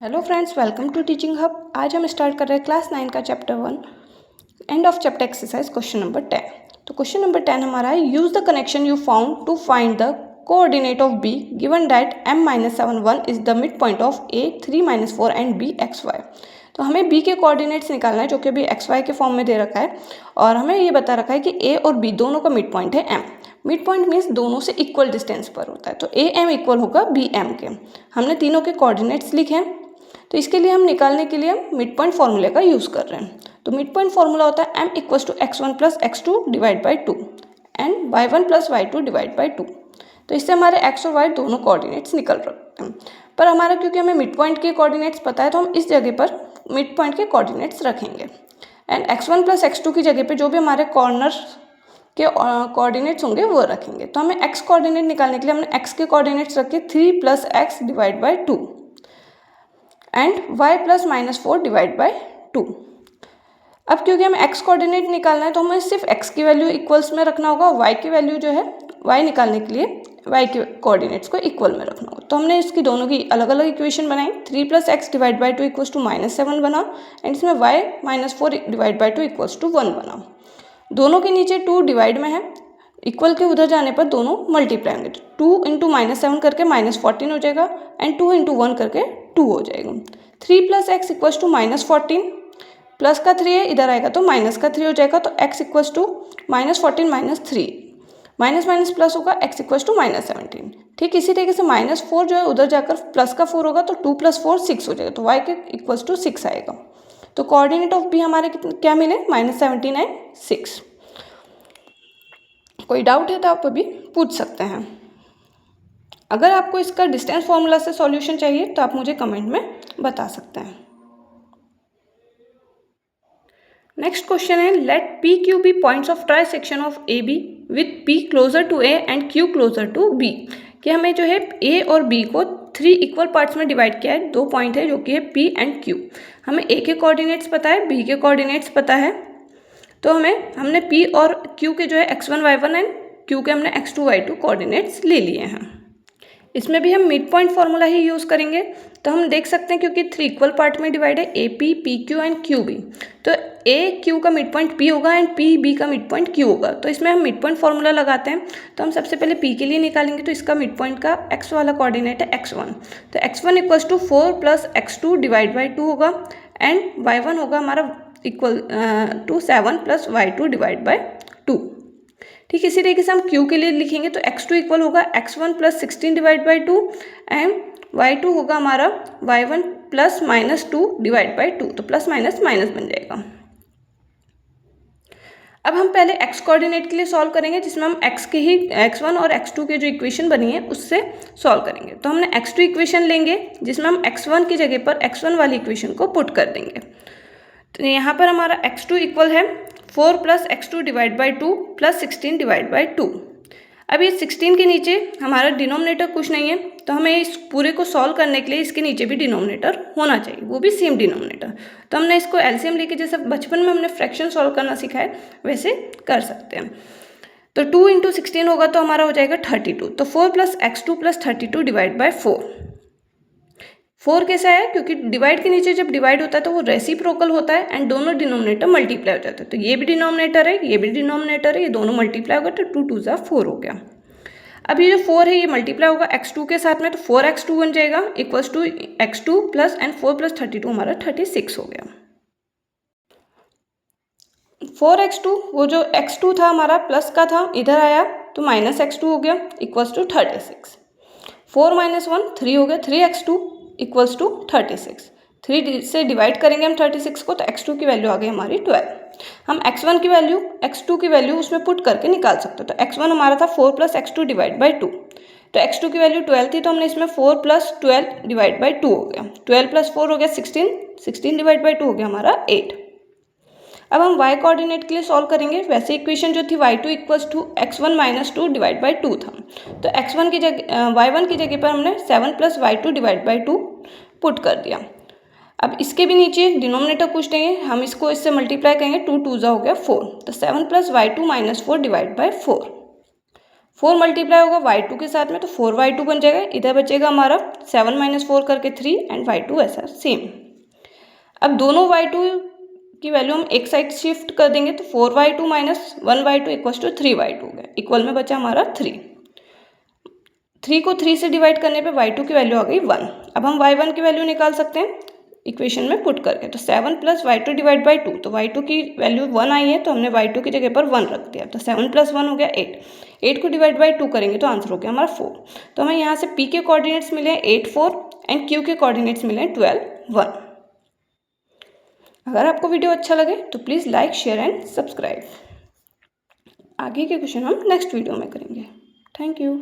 Hello friends, welcome to teaching hub. आज हम start कर रहे हैं क्लास 9 का chapter 1 end of chapter exercise question number 10। तो क्वेश्चन नंबर 10 हमारा है, use the connection you found to find the coordinate of B given that m-7 1 is the mid point of a 3-4 and b xy। तो हमें b के coordinates निकालना है जो कि अभी xy के फॉर्म में दे रखा है और हमें ये बता रखा है कि a और b दोनों का मिड पॉइंट है m। मिड पॉइंट मीन्स दोनों से इक्वल डिस्टेंस पर होता है, तो ए एम इक्वल होगा बी एम के। हमने तीनों के कोऑर्डिनेट्स लिखे हैं, तो इसके लिए हम निकालने के लिए मिड पॉइंट फॉर्मूले का यूज़ कर रहे हैं। तो मिड पॉइंट फॉर्मूला होता है m equals to x1 plus x2 divide by 2 and y1 plus y2 divide by 2। तो इससे हमारे x और y दोनों कोऑर्डिनेट्स निकल रहे हैं, पर हमारा क्योंकि हमें मिड पॉइंट के कोऑर्डिनेट्स पता है तो हम इस जगह पर मिड पॉइंट के कोऑर्डिनेट्स रखेंगे एंड x1 प्लस x2 की जगह पर जो भी हमारे कॉर्नर के कोऑर्डिनेट्स होंगे वो रखेंगे। तो हमें x कोऑर्डिनेट निकालने के लिए हमने x के कोऑर्डिनेट्स रखे 3 plus x divide by 2 and y plus -4 divide by 2। अब क्योंकि हमें x कोऑर्डिनेट निकालना है तो हमें सिर्फ x की वैल्यू इक्वल्स में रखना होगा, y की वैल्यू जो है y निकालने के लिए y के कोऑर्डिनेट्स को इक्वल में रखना होगा। तो हमने इसकी दोनों की अलग अलग इक्वेशन बनाई। 3 plus x divide by 2 equals to -7 बना एंड इसमें y -4 divide by 2 equals to 1 बना। दोनों के नीचे 2 डिवाइड में है, इक्वल के उधर जाने पर दोनों मल्टीप्लाई होंगे। 2 इंटू -7 करके -14 हो जाएगा एंड 2 इंटू 1 करके 2 हो जाएगा। 3 plus x equals to -14, plus का 3 है इधर आएगा तो माइनस का 3 हो जाएगा, तो x equals to -14 -3 minus minus plus होगा, x इक्वल्स टू -17। ठीक इसी तरीके से -4 जो है उधर जाकर प्लस का 4 होगा तो 2 + 4 6 हो जाएगा, तो y के इक्वल्स टू 6 आएगा। तो कोऑर्डिनेट ऑफ बी हमारे क्या मिले, -17 एंड 6। कोई डाउट है तो आप अभी पूछ सकते हैं। अगर आपको इसका डिस्टेंस फॉर्मूला से सॉल्यूशन चाहिए तो आप मुझे कमेंट में बता सकते हैं। नेक्स्ट क्वेश्चन है, let P Q be points of trisection of A B with P closer to A and Q closer to B. कि हमें जो है ए और बी को 3 इक्वल पार्ट्स में डिवाइड किया है, 2 पॉइंट है जो कि है पी एंड क्यू। हमें ए के कोऑर्डिनेट्स पता है, बी के कोऑर्डिनेट्स पता है, तो हमने P और Q के जो है x1 y1 एंड Q के हमने x2 y2 कोऑर्डिनेट्स ले लिए हैं। इसमें भी हम मिड पॉइंट फार्मूला ही यूज़ करेंगे। तो हम देख सकते हैं क्योंकि 3 इक्वल पार्ट में डिवाइड है, AP PQ एंड QB, तो AQ का मिड पॉइंट P होगा एंड PB का मिड पॉइंट Q होगा। तो इसमें हम मिड पॉइंट फार्मूला लगाते हैं। तो हम सबसे पहले P के लिए निकालेंगे, तो इसका मिड पॉइंट का x वाला कोऑर्डिनेट है x1, तो x1 equals to 4 plus x2 divide by 2 होगा एंड y1 होगा हमारा equal to 7 plus y2 divide by 2। ठीक इसी तरीके से हम Q के लिए लिखेंगे, तो x2 इक्वल होगा x1 plus 16 divide by 2 and y2 होगा हमारा y1 प्लस -2 डिवाइड बाई 2, तो प्लस माइनस माइनस बन जाएगा। अब हम पहले x कोऑर्डिनेट के लिए सॉल्व करेंगे, जिसमें हम x1 और x2 के जो इक्वेशन बनी है उससे सॉल्व करेंगे। तो हमने x2 इक्वेशन लेंगे जिसमें हम x1 की जगह पर x1 वाली इक्वेशन को पुट कर देंगे। तो यहाँ पर हमारा x2 इक्वल है 4 plus x2 divide by 2 plus 16 divide by 2। अब ये 16 के नीचे हमारा डिनोमिनेटर कुछ नहीं है, तो हमें इस पूरे को सॉल्व करने के लिए इसके नीचे भी डिनोमिनेटर होना चाहिए, वो भी सेम डिनोमिनेटर। तो हमने इसको एलसीएम लेके, जैसे बचपन में हमने फ्रैक्शन सॉल्व करना सीखा है वैसे कर सकते हैं। तो 2 इंटू 16 होगा तो हमारा हो जाएगा 32, तो 4 plus x2 plus 32 divide by 4। 4 कैसा है, क्योंकि डिवाइड के नीचे जब डिवाइड होता है तो वो रेसिप्रोकल होता है एंड दोनों डिनोमिनेटर मल्टीप्लाई हो जाते हैं। तो ये भी डिनोमिनेटर है, ये भी डिनोमिनेटर है, ये दोनों मल्टीप्लाई होगा तो 2 2 ज़ा 4 हो गया। अब ये जो 4 है ये मल्टीप्लाई होगा x2 के साथ में, तो 4x2 बन जाएगा equals to x2 plus and 4 plus 32 हमारा 36 हो गया। 4x2 वो जो x2 था हमारा प्लस का था, इधर आया तो माइनस x2 हो गया इक्वल्स टू 36। 4 - 1 3 हो गया, 3x2 इक्वल्स टू 36। 3 से डिवाइड करेंगे हम 36 को, तो x2 की वैल्यू आ गई हमारी 12। हम x1 की वैल्यू x2 की वैल्यू उसमें पुट करके निकाल सकते हो। तो x1 हमारा था 4 प्लस x2 डिवाइड बाई 2, तो x2 की वैल्यू 12 थी, तो हमने इसमें 4 प्लस 12 डिवाइड बाई 2 हो गया, 12 प्लस 4 हो गया 16, 16 डिवाइड बाई 2 हो गया हमारा 8। अब हम y कोऑर्डिनेट के लिए सॉल्व करेंगे। वैसे इक्वेशन जो थी y2 equals to x1 minus 2 divide by 2 था, तो x1 की जगह y1 की जगह पर हमने 7 plus y2 divide by 2 put कर दिया। अब इसके भी नीचे डिनोमिनेटर कुछ नहीं है, हम इसको इससे मल्टीप्लाई करेंगे, 2 2 ज़ा हो गया 4, तो 7 plus y2 minus 4 divide by 4। 4 multiply होगा y2 के साथ में तो 4y2 बन जाएगा। इधर बचेगा हमारा 7 - 4 करके 3 एंड y2 ऐसा सेम। अब दोनों y2 की वैल्यू हम एक साइड शिफ्ट कर देंगे तो 4y2 - 1y2 equals to 3y2 हो गया। इक्वल में बचा हमारा 3। 3 को 3 से डिवाइड करने पे y2 की वैल्यू आ गई 1। अब हम y1 की वैल्यू निकाल सकते हैं इक्वेशन में पुट करके। तो 7 + y2 डिवाइड बाई 2, तो y2 की वैल्यू 1 आई है तो हमने y2 की जगह पर 1 रख दिया। तो 7 + 1 हो गया 8। 8 को डिवाइड बाई 2 करेंगे तो आंसर हो गया हमारा 4। तो हमें यहाँ से p के कोऑर्डिनेट्स मिले हैं 8, 4 एंड q के कोऑर्डिनेट्स मिले हैं 12, 1। अगर आपको वीडियो अच्छा लगे तो please like, share and subscribe. आगे के क्वेश्चन हम नेक्स्ट वीडियो में करेंगे। Thank you.